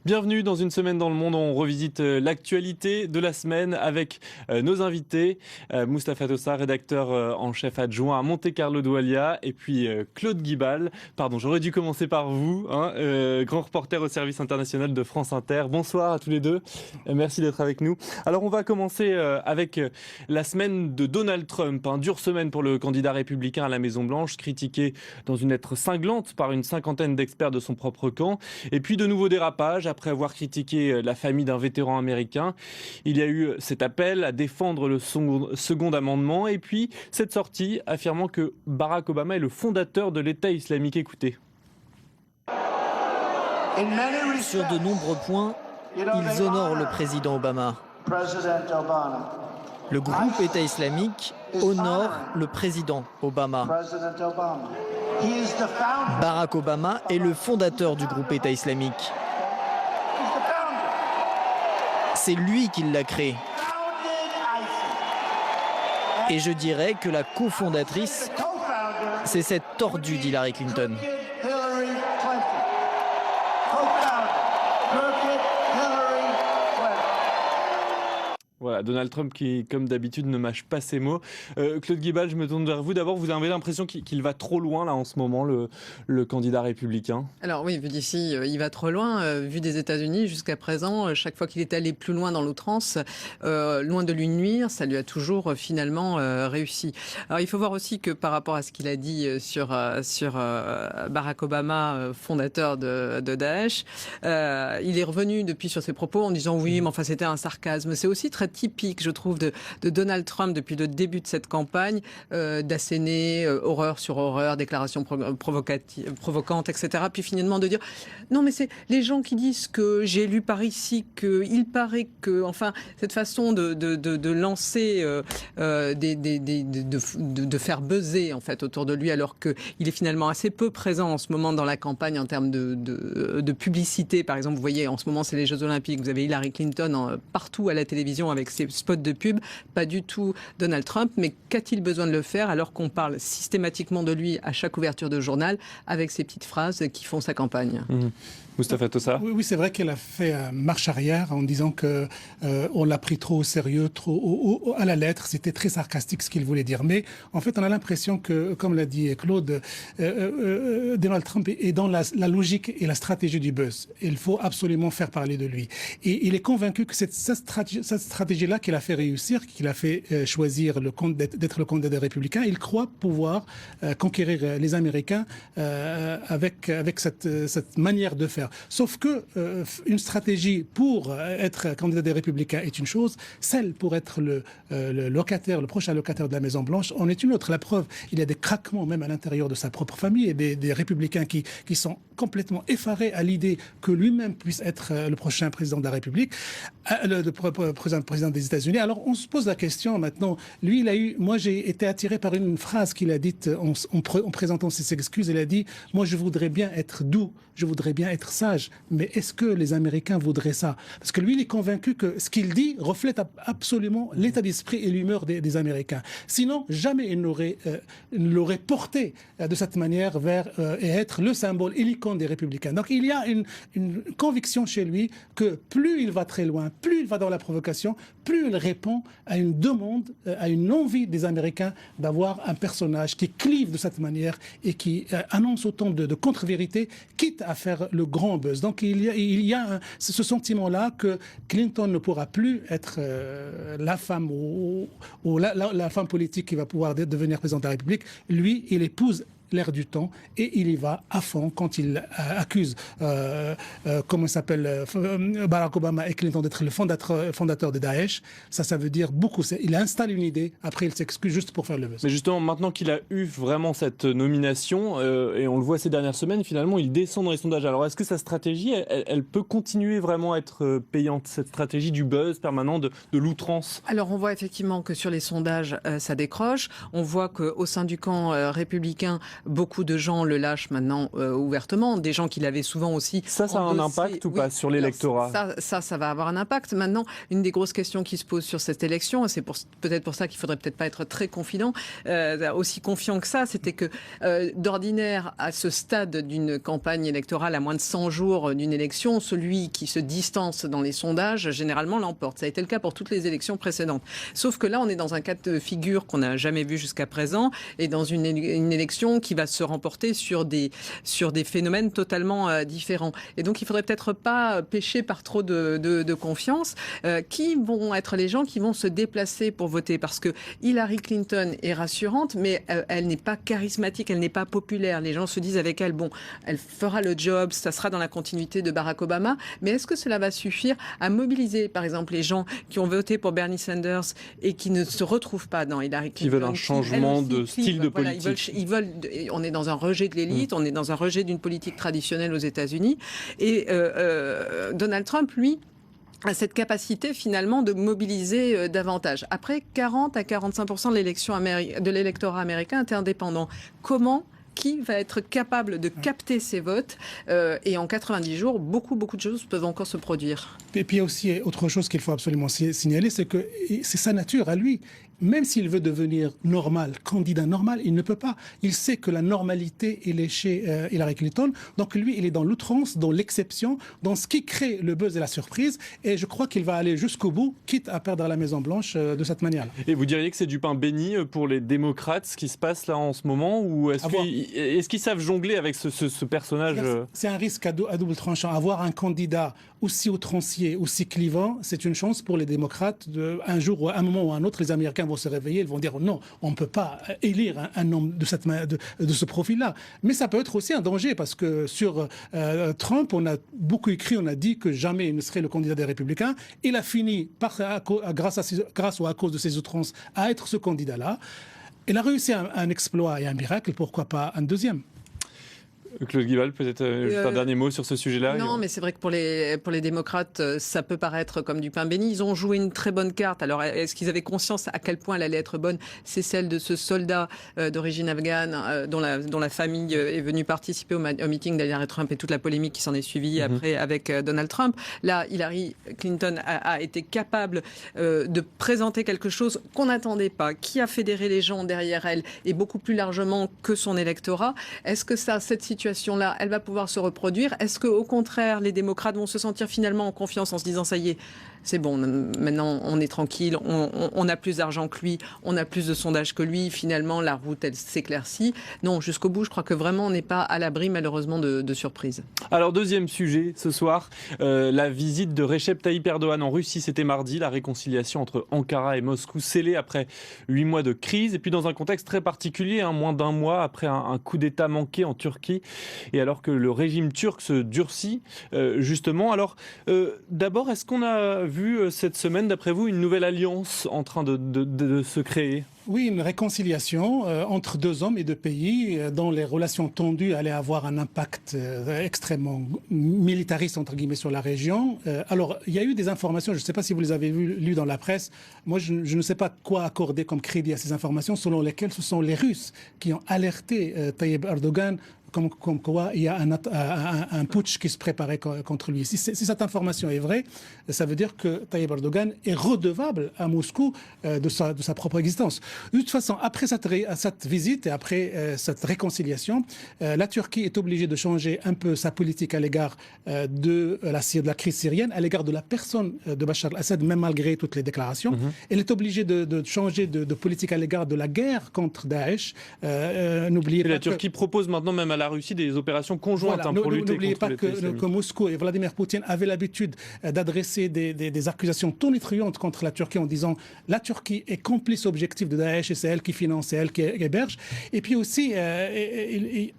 Bienvenue dans Une semaine dans le monde. On revisite l'actualité de la semaine avec nos invités. Mustapha Tossa, rédacteur en chef adjoint à Monte Carlo Doualiya. Et puis Claude Guibal. Pardon, j'aurais dû commencer par vous, grand reporter au service international de France Inter. Bonsoir à tous les deux. Merci d'être avec nous. Alors on va commencer avec la semaine de Donald Trump. Dure semaine pour le candidat républicain à la Maison-Blanche, critiqué dans une lettre cinglante par une cinquantaine d'experts de son propre camp. Et puis de nouveaux dérapages après avoir critiqué la famille d'un vétéran américain. Il y a eu cet appel à défendre le second amendement et puis cette sortie affirmant que Barack Obama est le fondateur de l'État islamique. Écoutez. Sur de nombreux points, ils honorent le président Obama. Le groupe État islamique honore le président Obama. Barack Obama est le fondateur du groupe État islamique. C'est lui qui l'a créé. Et je dirais que la cofondatrice, c'est cette tordue d'Hillary Clinton. Voilà, Donald Trump qui, comme d'habitude, ne mâche pas ses mots. Claude Guibal, je me tourne vers vous. D'abord, vous avez l'impression qu'il va trop loin, là, en ce moment, le candidat républicain? Alors oui, vu d'ici, il va trop loin. Vu des États-Unis, jusqu'à présent, chaque fois qu'il est allé plus loin dans l'outrance, loin de lui nuire, ça lui a toujours finalement réussi. Alors il faut voir aussi que par rapport à ce qu'il a dit sur Barack Obama, fondateur de Daesh, il est revenu depuis sur ses propos en disant oui, mais enfin c'était un sarcasme. C'est aussi très typique, je trouve, de Donald Trump depuis le début de cette campagne, d'asséner horreur sur horreur, déclarations provocantes, etc. Puis finalement de dire non, mais c'est les gens qui disent que j'ai lu par ici, qu'il paraît que, enfin, cette façon de lancer, de faire buzzer en fait autour de lui, alors qu'il est finalement assez peu présent en ce moment dans la campagne en termes de publicité. Par exemple, vous voyez, en ce moment, c'est les Jeux Olympiques. Vous avez Hillary Clinton partout à la télévision avec ses spots de pub, pas du tout Donald Trump, mais qu'a-t-il besoin de le faire alors qu'on parle systématiquement de lui à chaque ouverture de journal avec ces petites phrases qui font sa campagne. Mustapha Tossa. Oui, c'est vrai qu'elle a fait marche arrière en disant que on l'a pris trop au sérieux, trop à la lettre. C'était très sarcastique ce qu'il voulait dire. Mais en fait, on a l'impression que, comme l'a dit Claude, Donald Trump est dans la logique et la stratégie du buzz. Il faut absolument faire parler de lui. Et il est convaincu que cette stratégie-là qu'il a fait réussir, qu'il a fait choisir d'être le candidat des Républicains, il croit pouvoir conquérir les Américains avec cette manière de faire. Sauf que une stratégie pour être candidat des Républicains est une chose, celle pour être le prochain locataire de la Maison-Blanche en est une autre. La preuve, il y a des craquements même à l'intérieur de sa propre famille et des Républicains qui sont complètement effarés à l'idée que lui-même puisse être le prochain président de la République, le président des États-Unis. Alors on se pose la question maintenant. Lui, moi j'ai été attiré par une phrase qu'il a dite en présentant ses excuses. Il a dit « Moi je voudrais bien être doux, je voudrais bien être sage, mais est-ce que les Américains voudraient ça ?» Parce que lui, il est convaincu que ce qu'il dit reflète absolument l'état d'esprit et l'humeur des Américains. Sinon, jamais il n'aurait porté de cette manière vers et être le symbole et l'icône des Républicains. Donc il y a une conviction chez lui que plus il va très loin, plus il va dans la provocation, plus il répond à une demande, à une envie des Américains d'avoir un personnage qui clive de cette manière et qui annonce autant de contre-vérités, quitte à faire le grand buzz. Donc il y a ce sentiment-là que Clinton ne pourra plus être la femme ou la femme politique qui va pouvoir devenir président de la République. Lui, il épouse l'air du temps et il y va à fond quand il accuse comment il s'appelle Barack Obama et Clinton d'être le fondateur de Daesh. Ça veut dire beaucoup. Il installe une idée, après il s'excuse juste pour faire le buzz. Mais justement, maintenant qu'il a eu vraiment cette nomination, et on le voit ces dernières semaines, finalement il descend dans les sondages. Alors est-ce que sa stratégie, elle peut continuer vraiment à être payante, cette stratégie du buzz permanent, de l'outrance? Alors on voit effectivement que sur les sondages, ça décroche. On voit qu'au sein du camp républicain, beaucoup de gens le lâchent maintenant ouvertement, des gens qui l'avaient souvent aussi. Ça a un impact ou pas sur l'électorat? Ça va avoir un impact. Maintenant, une des grosses questions qui se posent sur cette élection, et c'est peut-être pour ça qu'il faudrait peut-être pas être très confident, aussi confiant que ça, c'était que d'ordinaire, à ce stade d'une campagne électorale, à moins de 100 jours d'une élection, celui qui se distance dans les sondages, généralement l'emporte. Ça a été le cas pour toutes les élections précédentes. Sauf que là, on est dans un cas de figure qu'on n'a jamais vu jusqu'à présent, et dans une élection qui va se remporter sur des phénomènes totalement différents. Et donc, il faudrait peut-être pas pécher par trop de confiance. Qui vont être les gens qui vont se déplacer pour voter? Parce que Hillary Clinton est rassurante, mais elle n'est pas charismatique, elle n'est pas populaire. Les gens se disent avec elle, bon, elle fera le job, ça sera dans la continuité de Barack Obama, mais est-ce que cela va suffire à mobiliser, par exemple, les gens qui ont voté pour Bernie Sanders et qui ne se retrouvent pas dans Hillary Clinton? Qui veulent un changement de style de politique. On est dans un rejet de l'élite, on est dans un rejet d'une politique traditionnelle aux États-Unis. Et Donald Trump, lui, a cette capacité finalement de mobiliser davantage. Après, 40 à 45% de l'électorat américain est indépendant. Qui va être capable de capter ces votes et en 90 jours, beaucoup de choses peuvent encore se produire. Et puis il y a aussi autre chose qu'il faut absolument signaler, c'est que c'est sa nature à lui. Même s'il veut devenir candidat normal, il ne peut pas. Il sait que la normalité, il est chez Hillary Clinton. Donc lui, il est dans l'outrance, dans l'exception, dans ce qui crée le buzz et la surprise. Et je crois qu'il va aller jusqu'au bout, quitte à perdre la Maison-Blanche de cette manière-là. Et vous diriez que c'est du pain béni pour les démocrates, ce qui se passe là en ce moment? Ou est-ce qu'ils savent jongler avec ce personnage? C'est un risque à double tranchant. Avoir un candidat aussi outrancier, aussi clivant, c'est une chance pour les démocrates. Un jour, ou un moment ou un autre, les Américains vont se réveiller, ils vont dire non, on ne peut pas élire un homme de ce profil-là. Mais ça peut être aussi un danger parce que sur Trump, on a beaucoup écrit, on a dit que jamais il ne serait le candidat des Républicains. Il a fini, grâce ou à cause de ses outrances, à être ce candidat-là. Il a réussi un exploit et un miracle, pourquoi pas un deuxième? Claude Guibal, peut-être un dernier mot sur ce sujet-là. Non, mais c'est vrai que pour les démocrates, ça peut paraître comme du pain béni. Ils ont joué une très bonne carte. Alors, est-ce qu'ils avaient conscience à quel point elle allait être bonne? C'est celle de ce soldat d'origine afghane dont la famille est venue participer au meeting d'Hillary Trump et toute la polémique qui s'en est suivie après avec Donald Trump. Là, Hillary Clinton a été capable de présenter quelque chose qu'on n'attendait pas, qui a fédéré les gens derrière elle et beaucoup plus largement que son électorat. Est-ce que cette situation-là, elle va pouvoir se reproduire? Est-ce qu'au contraire, les démocrates vont se sentir finalement en confiance en se disant ça y est, c'est bon, maintenant on est tranquille, on a plus d'argent que lui, on a plus de sondages que lui, finalement la route elle s'éclaircit? Non, jusqu'au bout, je crois que vraiment on n'est pas à l'abri malheureusement de surprises. Alors deuxième sujet ce soir, la visite de Recep Tayyip Erdogan en Russie, c'était mardi, la réconciliation entre Ankara et Moscou scellée après 8 mois de crise et puis dans un contexte très particulier, moins d'un mois après un coup d'État manqué en Turquie et alors que le régime turc se durcit justement. Alors d'abord, est-ce qu'on a vu cette semaine, d'après vous, une nouvelle alliance en train de se créer? Oui, une réconciliation entre deux hommes et deux pays dont les relations tendues allaient avoir un impact extrêmement militariste, entre guillemets, sur la région. Alors, il y a eu des informations, je ne sais pas si vous les avez lues dans la presse. Moi, je ne sais pas quoi accorder comme crédit à ces informations, selon lesquelles ce sont les Russes qui ont alerté Tayyip Erdogan comme quoi il y a un putsch qui se préparait contre lui. Si cette information est vraie, ça veut dire que Tayyip Erdogan est redevable à Moscou de sa propre existence. De toute façon, après cette visite et après cette réconciliation, la Turquie est obligée de changer un peu sa politique à l'égard de la crise syrienne, à l'égard de la personne de Bachar al-Assad, même malgré toutes les déclarations. Elle est obligée de changer de politique à l'égard de la guerre contre Daesh. N'oubliez pas la Turquie propose maintenant même à la Russie des opérations conjointes pour lutter contre n'oubliez pas que Moscou et Vladimir Poutine avaient l'habitude d'adresser des accusations tonitruantes contre la Turquie en disant la Turquie est complice objectif de Daesh et c'est elle qui finance, c'est elle qui héberge. Et puis aussi,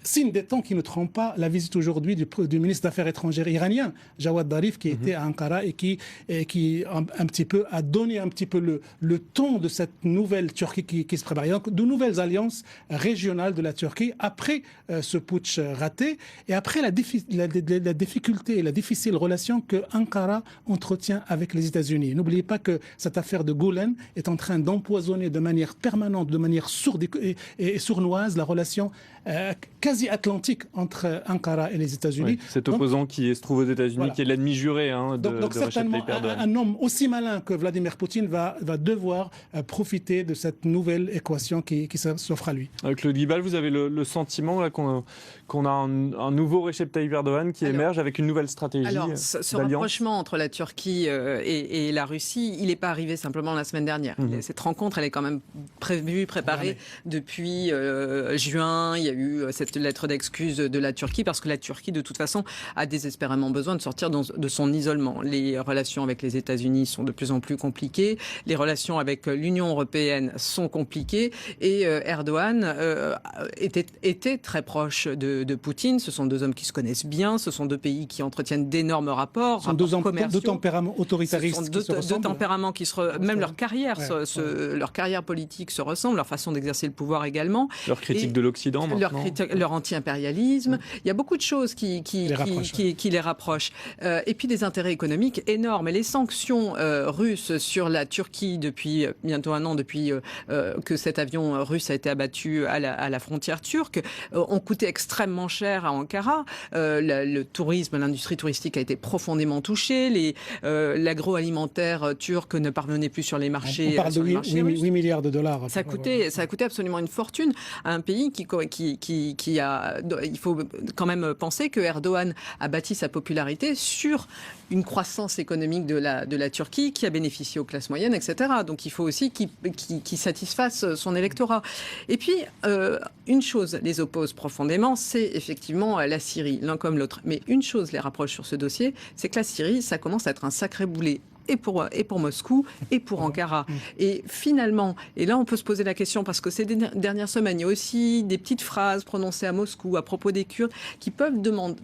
signe des temps qui ne trompent pas, la visite aujourd'hui du ministre des Affaires étrangères iranien, Jawad Zarif, qui était à Ankara et qui un petit peu a donné un petit peu le ton de cette nouvelle Turquie qui se prépare. Donc, de nouvelles alliances régionales de la Turquie après ce putsch raté et après la difficulté et la difficile relation que Ankara entretient avec les États-Unis. N'oubliez pas que cette affaire de Gulen est en train d'empoisonner de manière permanente, de manière sourde et sournoise, la relation quasi atlantique entre Ankara et les États-Unis. Oui, cet opposant qui se trouve aux États-Unis, voilà, qui est l'ennemi juré de donc certainement, un homme aussi malin que Vladimir Poutine va devoir profiter de cette nouvelle équation qui s'offre à lui. Claude Guibal, vous avez le sentiment là, qu'on a un nouveau Recep Tayyip Erdogan qui émerge avec une nouvelle stratégie d'alliance. Ce rapprochement entre la Turquie et la Russie, il n'est pas arrivé simplement la semaine dernière. Cette rencontre, elle est quand même préparée depuis juin. Il y a eu cette lettre d'excuse de la Turquie parce que la Turquie, de toute façon, a désespérément besoin de sortir de son isolement. Les relations avec les États-Unis sont de plus en plus compliquées. Les relations avec l'Union européenne sont compliquées. Et Erdogan était très proche de Poutine. Ce sont deux hommes qui se connaissent bien. Ce sont deux pays qui entretiennent d'énormes rapports. Ce sont deux tempéraments autoritaristes. Ce sont deux tempéraments qui même leur carrière, leur carrière politique se ressemble, leur façon d'exercer le pouvoir également. Leur critique de l'Occident maintenant. Leur anti-impérialisme. Il y a beaucoup de choses qui les rapprochent. Et puis des intérêts économiques énormes. Et les sanctions russes sur la Turquie depuis bientôt un an, depuis que cet avion russe a été abattu à la frontière turque, ont coûté extrêmement cher à Ankara. Le tourisme, l'industrie touristique a été profondément touchée. L'agroalimentaire turc ne parvenait plus sur les marchés. On parle de 8 milliards de dollars. Ça a coûté absolument une fortune à un pays qui a... Il faut quand même penser que Erdogan a bâti sa popularité sur une croissance économique de la Turquie qui a bénéficié aux classes moyennes, etc. Donc il faut aussi qu'il satisfasse son électorat. Et puis, une chose les oppose profondément, c'est effectivement la Syrie, l'un comme l'autre. Mais une chose les rapproche sur ce dossier, c'est que la Syrie, ça commence à être un sacré boulet. Et pour Moscou, et pour Ankara. Et finalement, et là on peut se poser la question, parce que ces dernières semaines, il y a aussi des petites phrases prononcées à Moscou à propos des Kurdes qui peuvent demander,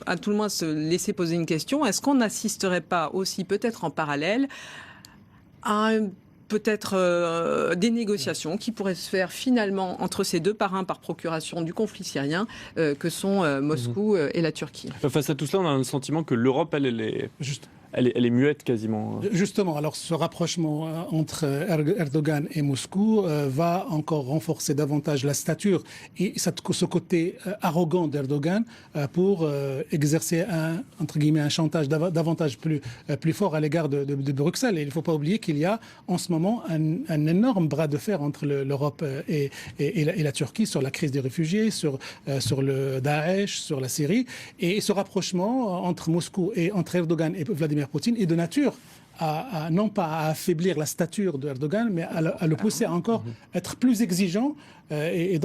à tout le moins se laisser poser une question, est-ce qu'on n'assisterait pas aussi peut-être en parallèle à peut-être des négociations qui pourraient se faire finalement entre ces deux parrains par procuration du conflit syrien que sont Moscou et la Turquie. Face à tout cela, on a le sentiment que l'Europe, elle est muette quasiment. Justement, alors ce rapprochement entre Erdogan et Moscou va encore renforcer davantage la stature et ce côté arrogant d'Erdogan pour exercer entre guillemets un chantage davantage plus fort à l'égard de Bruxelles. Et il ne faut pas oublier qu'il y a en ce moment un énorme bras de fer entre l'Europe et la Turquie sur la crise des réfugiés, sur le Daesh, sur la Syrie. Et ce rapprochement entre Moscou et entre Erdogan et Vladimir Poutine est de nature non pas à affaiblir la stature d'Erdogan, mais à le pousser à encore être plus exigeant et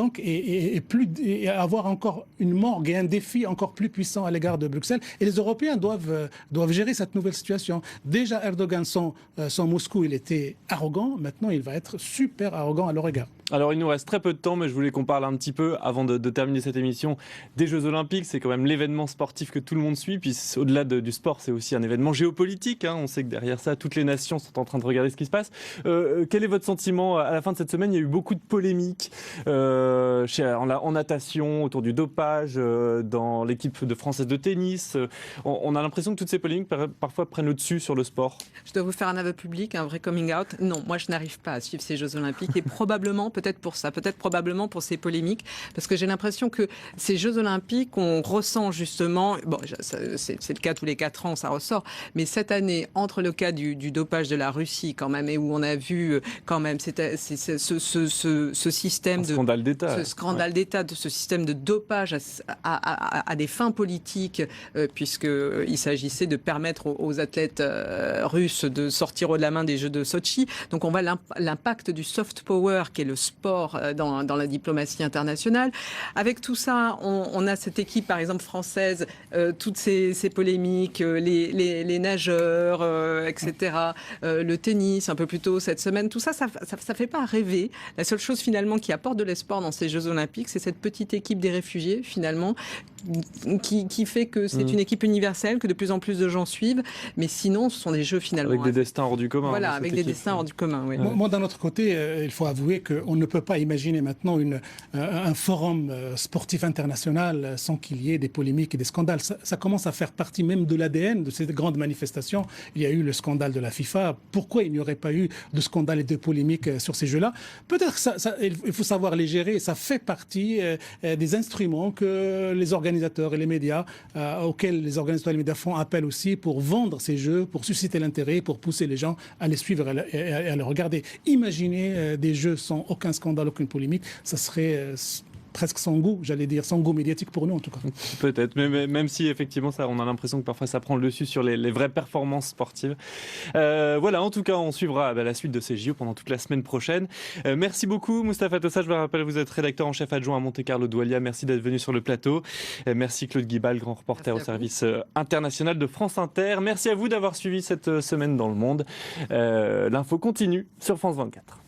avoir encore une morgue et un défi encore plus puissant à l'égard de Bruxelles. Et les Européens doivent gérer cette nouvelle situation. Déjà, Erdogan, sans Moscou, il était arrogant. Maintenant, il va être super arrogant à leur égard. Alors, il nous reste très peu de temps, mais je voulais qu'on parle un petit peu, avant de terminer cette émission, des Jeux Olympiques. C'est quand même l'événement sportif que tout le monde suit. Puis, au-delà du sport, c'est aussi un événement géopolitique. On sait que derrière ça, toutes les nations sont en train de regarder ce qui se passe. Quel est votre sentiment à la fin de cette semaine? Il y a eu beaucoup de polémiques en natation, autour du dopage, dans l'équipe française de tennis. On a l'impression que toutes ces polémiques parfois prennent le dessus sur le sport. Je dois vous faire un aveu public, un vrai coming out. Non, moi je n'arrive pas à suivre ces Jeux Olympiques et probablement, peut-être pour ça, peut-être probablement pour ces polémiques, parce que j'ai l'impression que ces Jeux Olympiques, on ressent justement, bon, c'est le cas tous les 4 ans, ça ressort, mais cette année, entre le cas du dopage de la Russie quand même, et où on a vu quand même ce système scandale d'État. Ce scandale d'État, de ce système de dopage à des fins politiques, puisqu'il s'agissait de permettre aux athlètes russes de sortir haut de la main des Jeux de Sochi. Donc on voit l'impact du soft power, qui est le sport dans la diplomatie internationale. Avec tout ça, on a cette équipe, par exemple, française, toutes ces polémiques, les nageurs, etc., le tennis, un peu plus tôt cette semaine, tout ça, ça fait pas rêver. La seule chose, finalement, qui apporte de l'espoir dans ces Jeux Olympiques, c'est cette petite équipe des réfugiés, finalement, qui fait que c'est une équipe universelle, que de plus en plus de gens suivent. Mais sinon, ce sont des jeux finalement. Avec des destins hors du commun. Voilà, avec des destins hors du commun. Oui. Moi, d'un autre côté, il faut avouer qu'on ne peut pas imaginer maintenant un forum sportif international sans qu'il y ait des polémiques et des scandales. Ça commence à faire partie même de l'ADN de ces grandes manifestations. Il y a eu le scandale de la FIFA. Pourquoi il n'y aurait pas eu de scandale et de polémiques sur ces jeux-là? Peut-être il faut savoir les gérer. Ça fait partie des instruments que les organisateurs et les médias, auxquels les organisateurs et les médias font appel aussi pour vendre ces jeux, pour susciter l'intérêt, pour pousser les gens à les suivre et à les regarder. Imaginez des jeux sans aucun scandale, aucune polémique, ça serait presque sans goût, j'allais dire, sans goût médiatique pour nous en tout cas. Peut-être, mais même si effectivement on a l'impression que parfois ça prend le dessus sur les vraies performances sportives. Voilà, en tout cas, on suivra la suite de ces JO pendant toute la semaine prochaine. Merci beaucoup Mustapha Tossa, je vous rappelle, vous êtes rédacteur en chef adjoint à Monte-Carlo Doualiya. Merci d'être venu sur le plateau. Merci Claude Guibal, grand reporter au service international de France Inter. Merci à vous d'avoir suivi cette semaine dans le monde. L'info continue sur France 24.